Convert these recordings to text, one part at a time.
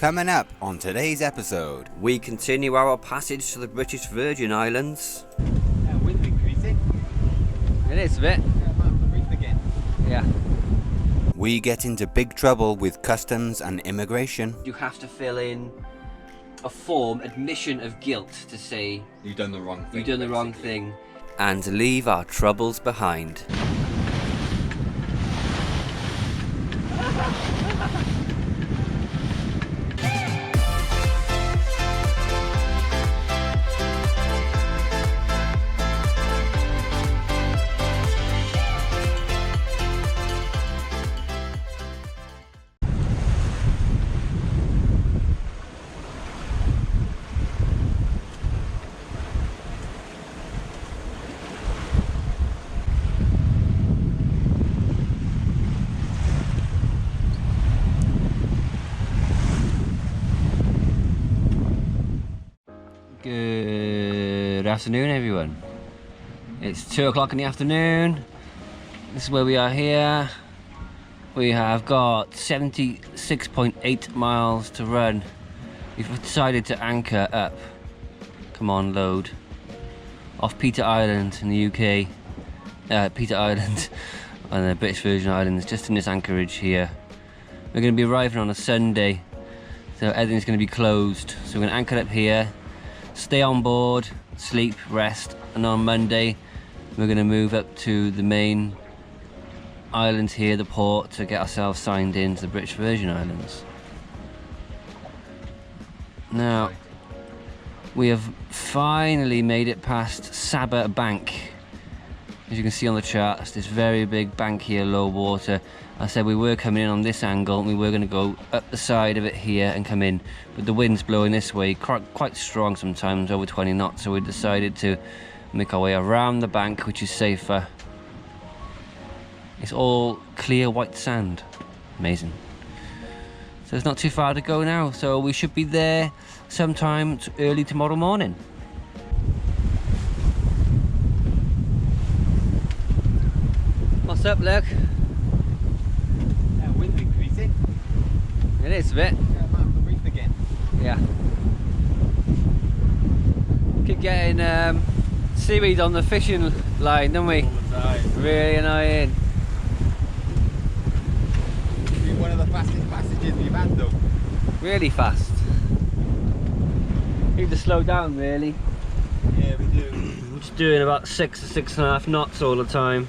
Coming up on today's episode, we continue our passage to the British Virgin Islands. Wind increasing. It is a bit. The reef again. Yeah. We get into big trouble with customs and immigration. You have to fill in a form, admission of guilt, to say You've done the wrong thing. you've done the wrong thing, and leave our troubles behind. Good afternoon, everyone. It's 2 o'clock in the afternoon. This is where we are here. We have got 76.8 miles to run. We've decided to anchor up. Come on, load. Off Peter Island in the UK. Peter Island on the British Virgin Islands, just in this anchorage here. We're going to be arriving on a Sunday, so everything's going to be closed. So we're going to anchor up here. Stay on board, sleep, rest, and on Monday we're going to move up to the main island here, the port, to get ourselves signed in to the British Virgin Islands. Now, we have finally made it past Saba Bank. As you can see on the chart, it's this very big bank here, low water. I said we were coming in on this angle and we were going to go up the side of it here and come in, but the wind's blowing this way, quite strong sometimes, over 20 knots, so we decided to make our way around the bank, which is safer. It's all clear white sand. Amazing. So it's not too far to go now, so we should be there sometime early tomorrow morning. What's up, Luke? Wind increasing. It is a bit. The reef again. Yeah. Keep getting seaweed on the fishing line, don't we? All the time. Really annoying. It's been one of the fastest passages we've had though. Really fast. Need to slow down, really. Yeah, we do. I'm just doing about 6 to 6.5 knots all the time.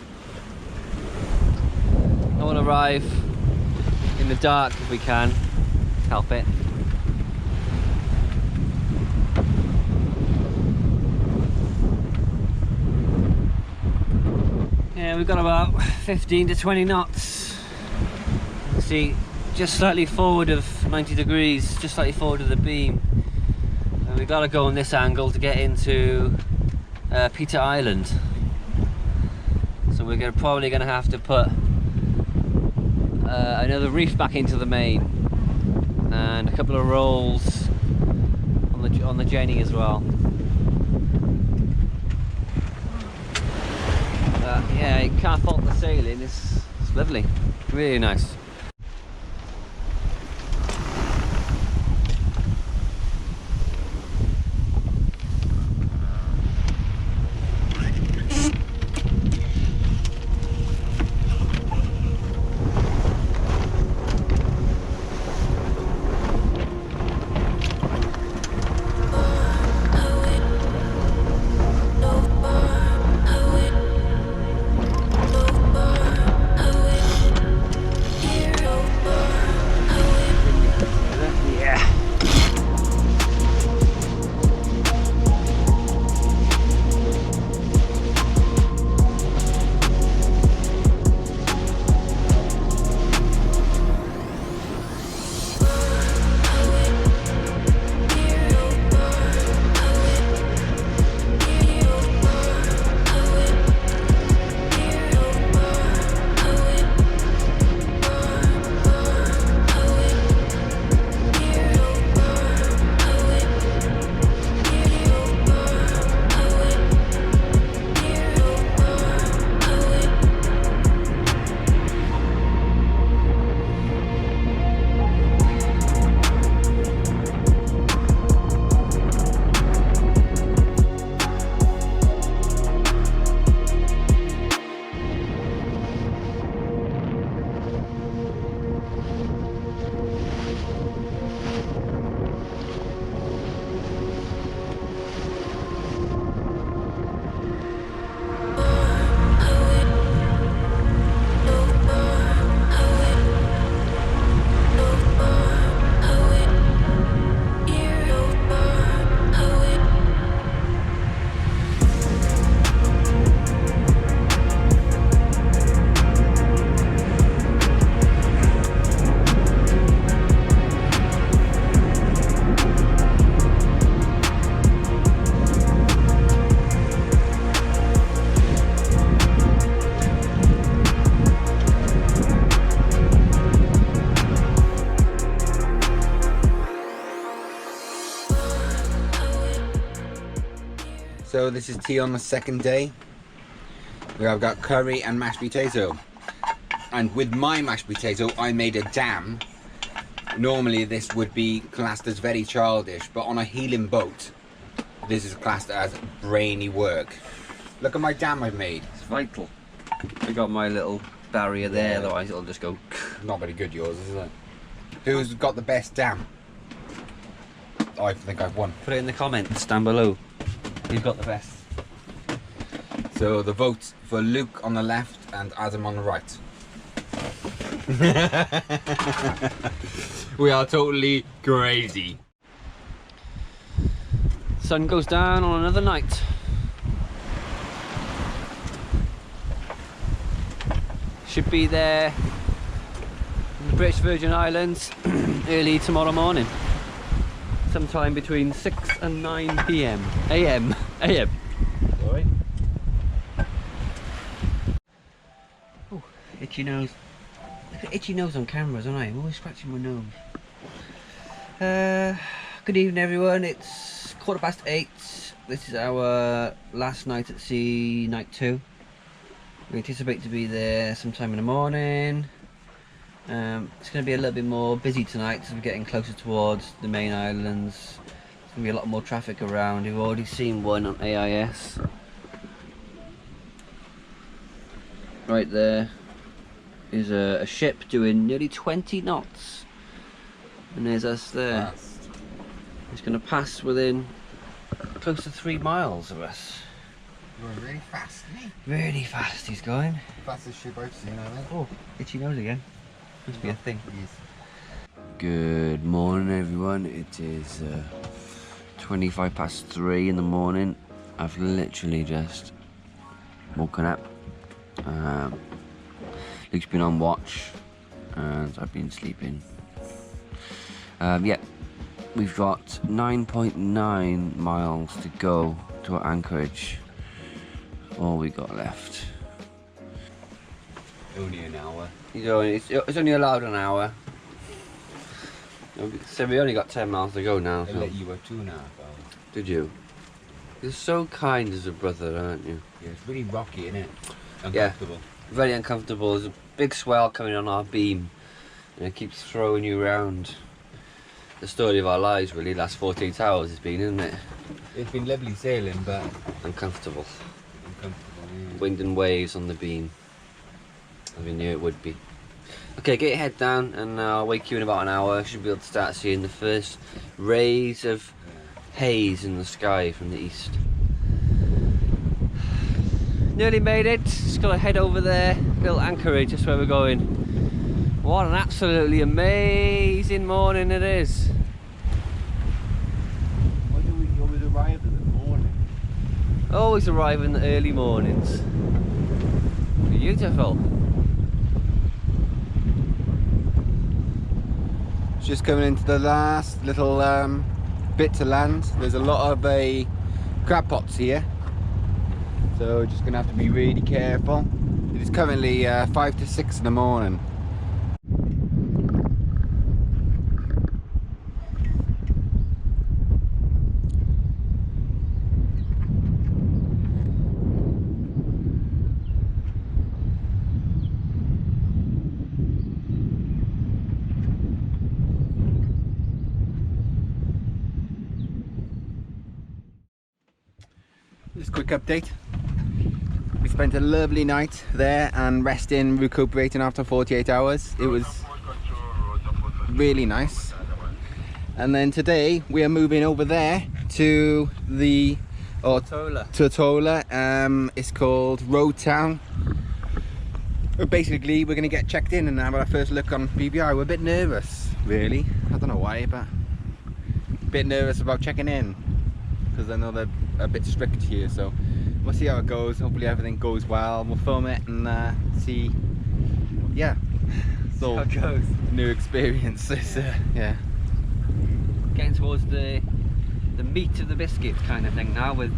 I want to arrive in the dark if we can. Help it. Yeah, we've got about 15 to 20 knots. See, just slightly forward of 90 degrees, just slightly forward of the beam. And we've got to go on this angle to get into Peter Island. So we're probably going to have to put another reef back into the main and a couple of rolls on the jenny as well. Yeah, you can't fault the sailing. It's lovely, really nice. So this is tea on the second day. I've got curry and mashed potato. And with my mashed potato, I made a dam. Normally this would be classed as very childish, but on a healing boat, this is classed as brainy work. Look at my dam I've made. It's vital. I got my little barrier there, otherwise it'll just go. Not very good yours, is it? Who's got the best dam? I think I've won. Put it in the comments down below. Who's got the best? So the vote for Luke on the left and Adam on the right. We are totally crazy. Sun goes down on another night. Should be there in the British Virgin Islands early tomorrow morning. Sometime between 6 and 9 p.m. AM. Sorry. Oh, itchy nose. Look at itchy nose on cameras, aren't I? I'm always scratching my nose. Good evening, everyone. It's 8:15. This is our last night at sea, night 2. We anticipate to be there sometime in the morning. It's going to be a little bit more busy tonight as we're getting closer towards the main islands. There's going to be a lot more traffic around. We've already seen one on AIS. Right there is a ship doing nearly 20 knots. And there's us there. Fast. It's going to pass within close to 3 miles of us. Going really fast, isn't he? Really fast he's going. Fastest ship I've seen, I think. Oh, itchy nose again. Must be a thing. Yes. Good morning, everyone. It is 3:25 in the morning. I've literally just woken up. Luke's been on watch and I've been sleeping. Yeah, we've got 9.9 miles to go to our anchorage. All we got left. Only an hour. It's only allowed an hour. So we only got 10 miles to go now. I So. let you go 2.5 hours. Did you? You're so kind as a brother, aren't you? Yeah, it's really rocky, isn't it? Yeah. Uncomfortable. Very uncomfortable. There's a big swell coming on our beam and it keeps throwing you around. The story of our lives really, last 48 hours has been, isn't it? It's been lovely sailing, but Uncomfortable. uncomfortable. Yeah. Wind and waves on the beam. As we knew it would be. Okay, get your head down and I'll wake you in about an hour. Should be able to start seeing the first rays of haze in the sky from the east. Nearly made it. Just gotta head over there. Little anchorage, that's where we're going. What an absolutely amazing morning it is. Why do we always arrive in the morning? Always arrive in the early mornings. Beautiful. Just coming into the last little bit to land. There's a lot of crab pots here, so just gonna have to be really careful. It is currently 5 to 6 in the morning. Just a quick update. We spent a lovely night there and resting, recuperating after 48 hours. It was really nice. And then today we are moving over there to the Totola. It's called Road Town. Basically, we're going to get checked in and have our first look on BVI. We're a bit nervous, really. I don't know why, but a bit nervous about checking in because I know they're a bit strict here. So we'll see how it goes. Hopefully everything goes well. We'll film it and see. Yeah, so How it goes. new experience. Yeah. Getting towards the meat of the biscuit kind of thing now, with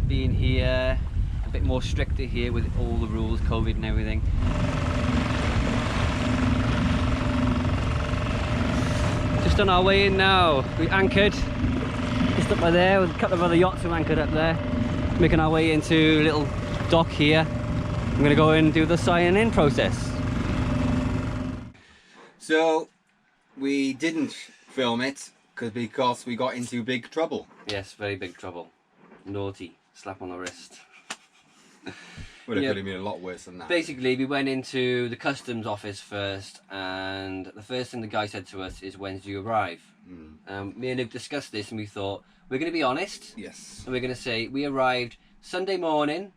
being here a bit more stricter here with all the rules, COVID and everything. Just on our way in now. We anchored just up by there with a couple of other yachts who anchored up there. Making our way into a little dock here. I'm gonna go and do the signing in process. So we didn't film it because we got into big trouble. Yes, very big trouble. Naughty. Slap on the wrist. Well, it Yeah. could have been a lot worse than that. Basically, we went into the customs office first, and the first thing the guy said to us is, "When do you arrive?" Me and Luke discussed this, and we thought, we're going to be honest. Yes. And we're going to say, we arrived Sunday morning,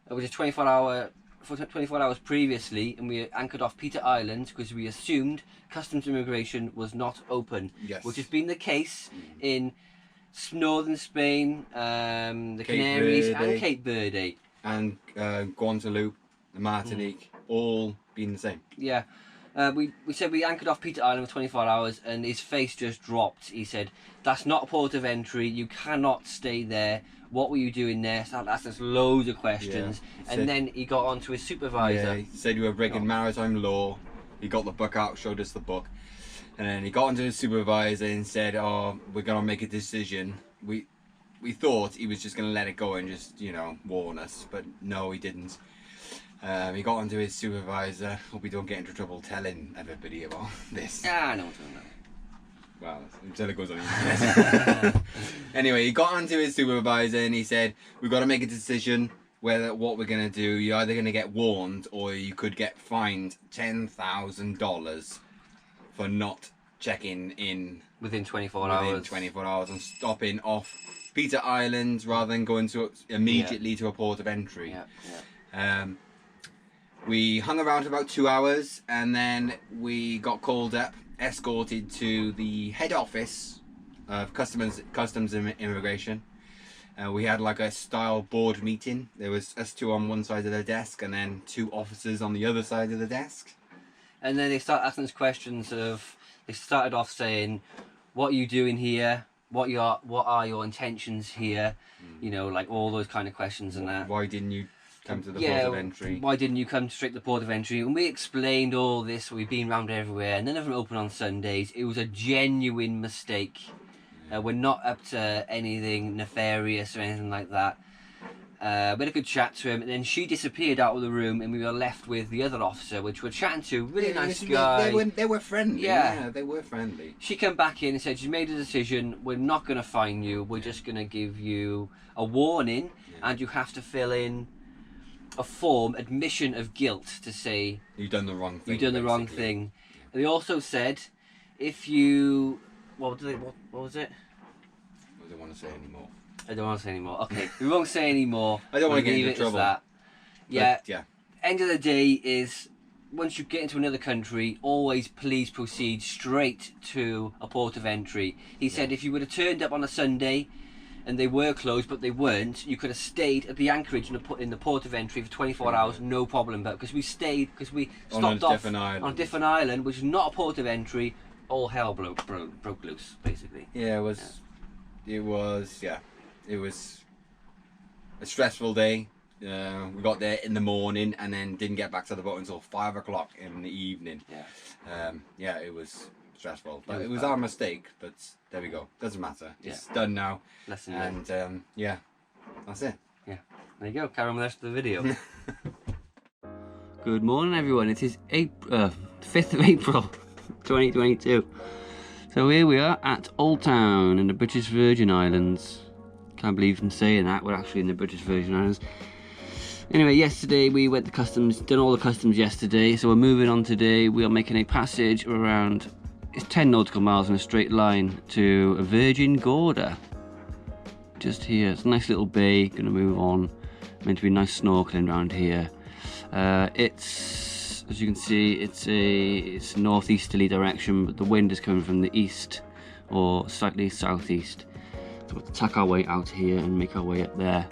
which is 24 hours previously, and we anchored off Peter Island because we assumed customs immigration was not open. Yes. Which has been the case in northern Spain, the Cape Canaries, Verde. and Cape Verde. And Guanteloupe, Martinique, all been the same. Yeah. We said we anchored off Peter Island for 24 hours, and his face just dropped. He said, "That's not a port of entry. You cannot stay there. What were you doing there?" So asked us loads of questions. Yeah. And then he got on to his supervisor. Yeah, he said you were breaking maritime law. He got the book out, showed us the book. And then he got onto his supervisor and said, "Oh, we're going to make a decision." We thought he was just going to let it go and just, you know, warn us. But no, he didn't. He got onto his supervisor. Hope we don't get into trouble telling everybody about this. Ah, no. Well, until it goes on the internet. Anyway, he got onto his supervisor and he said, "We've got to make a decision what we're going to do. You're either going to get warned or you could get fined $10,000 for not checking in Within 24 within hours. 24 hours and stopping off Peter Island rather than going to immediately to a port of entry." Yeah. We hung around for about 2 hours and then we got called up, escorted to the head office of Customs and Immigration. We had like a style board meeting. There was us two on one side of the desk and then two officers on the other side of the desk. And then they start asking us questions of, they started off saying, "What are you doing here? What are your intentions here?" You know, like all those kind of questions and that. Why didn't you come to the port of entry? Why didn't you come straight to the port of entry? And we explained all this. We've been around everywhere. None of them open on Sundays. It was a genuine mistake. We're not up to anything nefarious or anything like that. We had a good chat to him, and then she disappeared out of the room, and we were left with the other officer, which we're chatting to. Really nice guy. They were friendly. Yeah, they were friendly. She came back in and said, "You made a decision. We're not going to fine you. We're just going to give you a warning, and you have to fill in a form, admission of guilt, to say you've done the wrong thing. You've done the wrong thing." And they also said, if you, what was it? I don't want to say anymore. I don't want to say anymore. Okay, we won't say anymore. I don't want to get Leave into it as trouble. that. Yeah. But, yeah. End of the day is, once you get into another country, always please proceed straight to a port of entry. He said if you would have turned up on a Sunday and they were closed, but they weren't, you could have stayed at the anchorage in the port of entry for 24 hours, no problem. But because we stopped off on a different island, which is not a port of entry, all hell broke loose, basically. Yeah, it was a stressful day. We got there in the morning and then didn't get back to the boat until 5 o'clock in the evening. Yeah, it was stressful, but it was our mistake. But there we go. Doesn't matter. It's done now. Lesson and yeah, that's it. Yeah, there you go. Carry on with the rest of the video. Good morning, everyone. It is 5th of April, 2022. So here we are at Old Town in the British Virgin Islands. Can't believe I'm saying that. We're actually in the British Virgin Islands. Anyway, yesterday we went to customs, done all the customs yesterday. So we're moving on today. We are making a passage around, it's 10 nautical miles in a straight line to Virgin Gorda. Just here. It's a nice little bay. Gonna move on. Meant to be nice snorkeling around here. It's, as you can see, it's northeasterly direction, but the wind is coming from the east or slightly southeast. So we'll tack our way out here and make our way up there.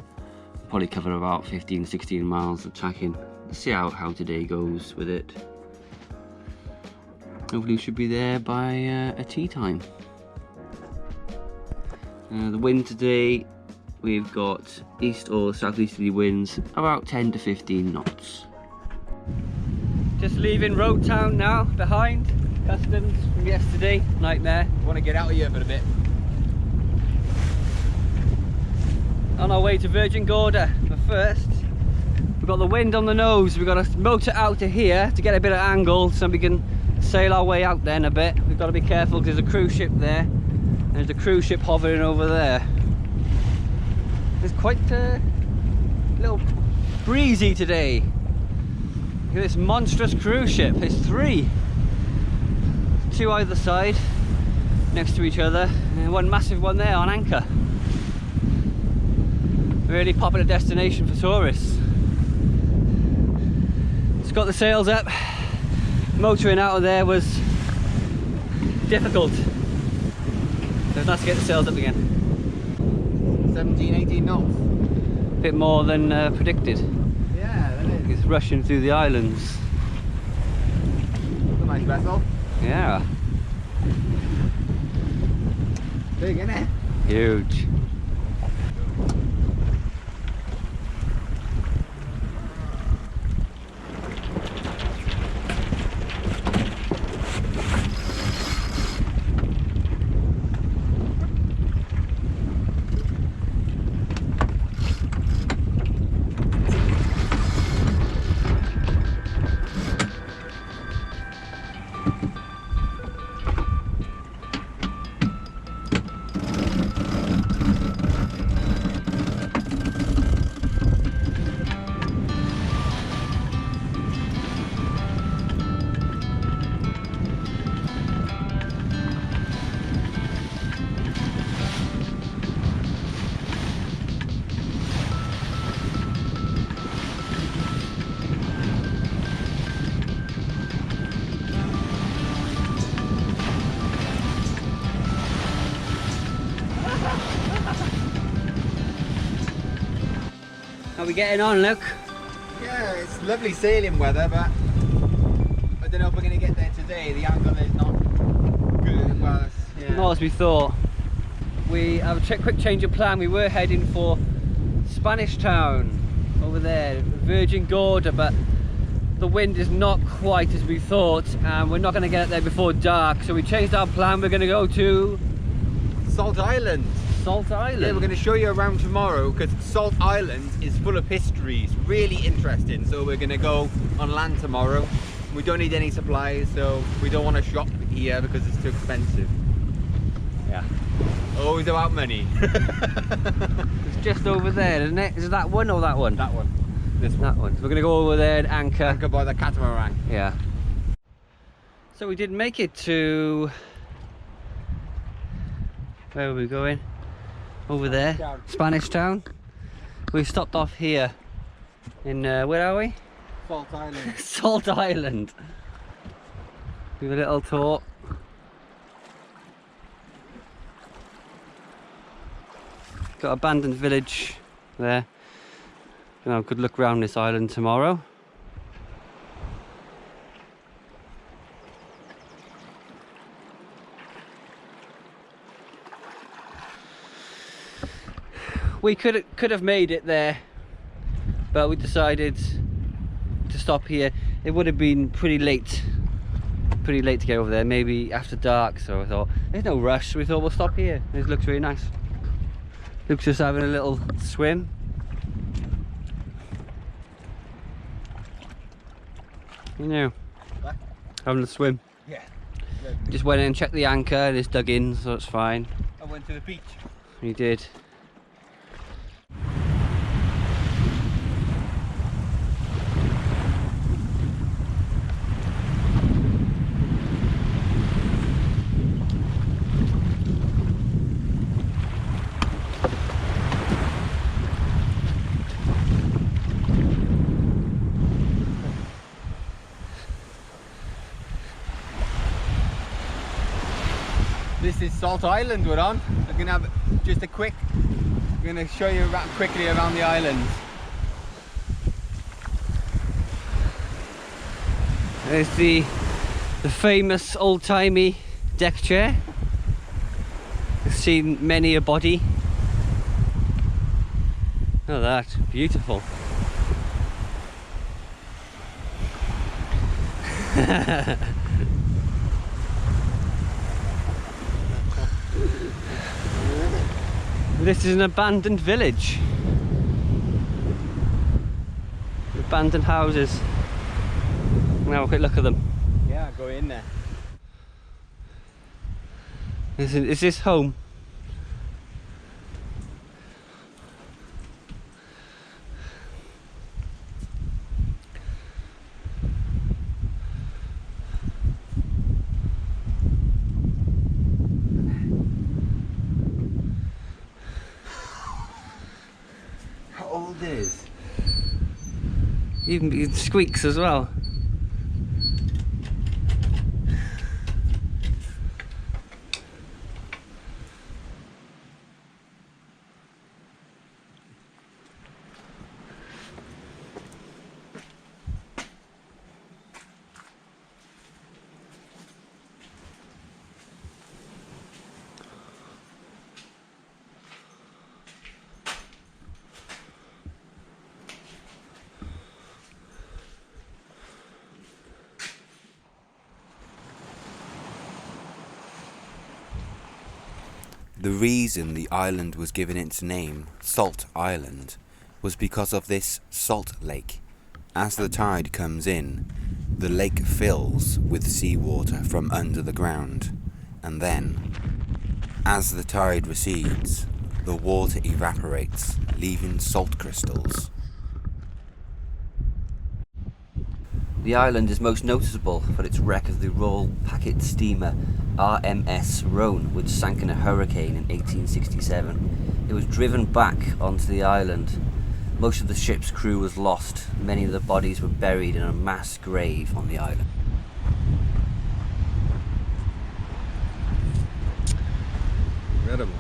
We'll probably cover about 15-16 miles of tacking. Let's see how today goes with it. Hopefully we should be there by a tea time. The wind today, we've got east or southeasterly winds, about 10 to 15 knots. Just leaving Road Town now, behind. Customs from yesterday, nightmare. Want to get out of here for a bit. on our way to Virgin Gorda. But first, we've got the wind on the nose. We've got to motor out to here to get a bit of angle so we can sail our way out then a bit. We've got to be careful because there's a cruise ship there. And there's a cruise ship hovering over there. It's quite a little breezy today. Look at this monstrous cruise ship. There's 3. 2 either side, next to each other, and one massive one there on anchor. Really popular destination for tourists. It's got the sails up. Motoring out of there was difficult. So it's nice to get the sails up again. 17, 18 knots. A bit more than predicted. Yeah, that is. It's rushing through the islands. It's a nice vessel. Yeah. Big, isn't it? Huge. How are we getting on, Luke? Yeah, it's lovely sailing weather, but I don't know if we're going to get there today. The angle is not good. Well, yeah. Not as we thought. We have a quick change of plan. We were heading for Spanish Town over there, Virgin Gorda, but the wind is not quite as we thought, and we're not going to get there before dark. So we changed our plan. We're going to go to Salt Island. Salt Island. Yeah, we're going to show you around tomorrow because Salt Island is full of history. It's really interesting. So we're going to go on land tomorrow. We don't need any supplies, so we don't want to shop here because it's too expensive. Yeah. Always about money. It's just over there, isn't it? Is it that one or that one? That one. This one. That one. So we're going to go over there and anchor. Anchor by the catamaran. Yeah. So we did make it to... Where were we going? Over there. Town. Spanish Town. We stopped off here in, where are we? Salt Island. Salt Island. Give a little tour. Got abandoned village there. Gonna have a good look around this island tomorrow. We could have made it there, but we decided to stop here. It would have been pretty late to get over there, maybe after dark, so I thought there's no rush, so we thought we'll stop here. This looks really nice. Luke's just having a little swim. You know, What? having a swim. Yeah. Just went in and checked the anchor and it's dug in, so it's fine. I went to the beach. He did. This is Salt Island we're on. We're going to have just a quick, we're going to show you quickly around the island. There's the famous old-timey deck chair. I've seen many a body. Oh, that's beautiful. This is an abandoned village. Abandoned houses. Now have a quick look at them. Yeah, go in there. Is this home? How old is? Even it squeaks as well. The reason the island was given its name, Salt Island, was because of this salt lake. As the tide comes in, the lake fills with seawater from under the ground, and then, as the tide recedes, the water evaporates, leaving salt crystals. The island is most noticeable for its wreck of the Royal Packet steamer RMS Rhone, which sank in a hurricane in 1867. It was driven back onto the island. Most of the ship's crew was lost. Many of the bodies were buried in a mass grave on the island. Incredible.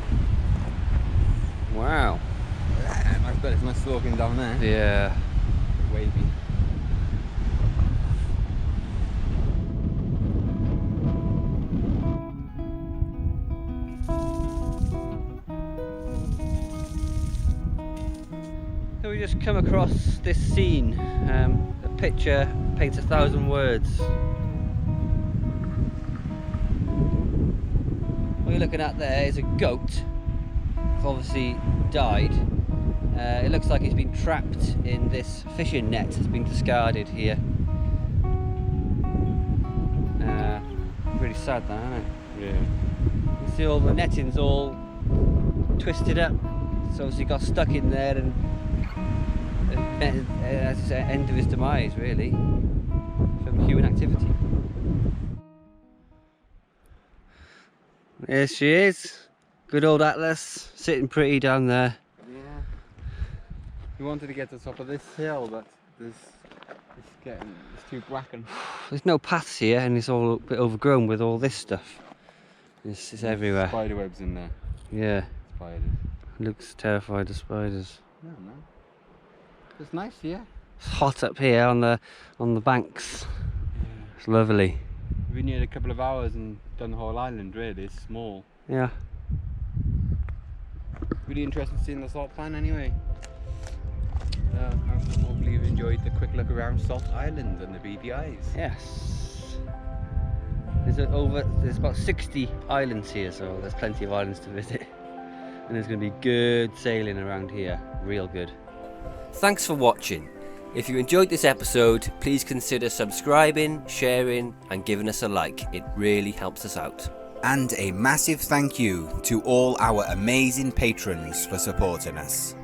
Wow. I've got it's nice sloping down there. Yeah. Wavy. So we just come across this scene. A picture paints 1,000 words. What you're looking at there is a goat. It's obviously died. It looks like he's been trapped in this fishing net that's been discarded here. Really sad that, isn't it? Yeah. You see all the netting's all twisted up. It's obviously got stuck in there and that's the end of his demise, really, from human activity. There she is. Good old Atlas, sitting pretty down there. Yeah. We wanted to get to the top of this hill, but it's too bracken. There's no paths here, and it's all a bit overgrown with all this stuff. It's everywhere. Spider webs in there. Yeah. Spiders. Looks terrified of spiders. No. It's nice, yeah. It's hot up here on the banks. Yeah. It's lovely. We've been here a couple of hours and done the whole island, really. It's small. Yeah. Really interested in seeing the salt pan anyway. Hopefully you've enjoyed the quick look around Salt Island and the BVIs. Yes. There's about 60 islands here, so there's plenty of islands to visit. And there's going to be good sailing around here, real good. Thanks for watching. If you enjoyed this episode, please consider subscribing, sharing and giving us a like. It really helps us out. And a massive thank you to all our amazing patrons for supporting us.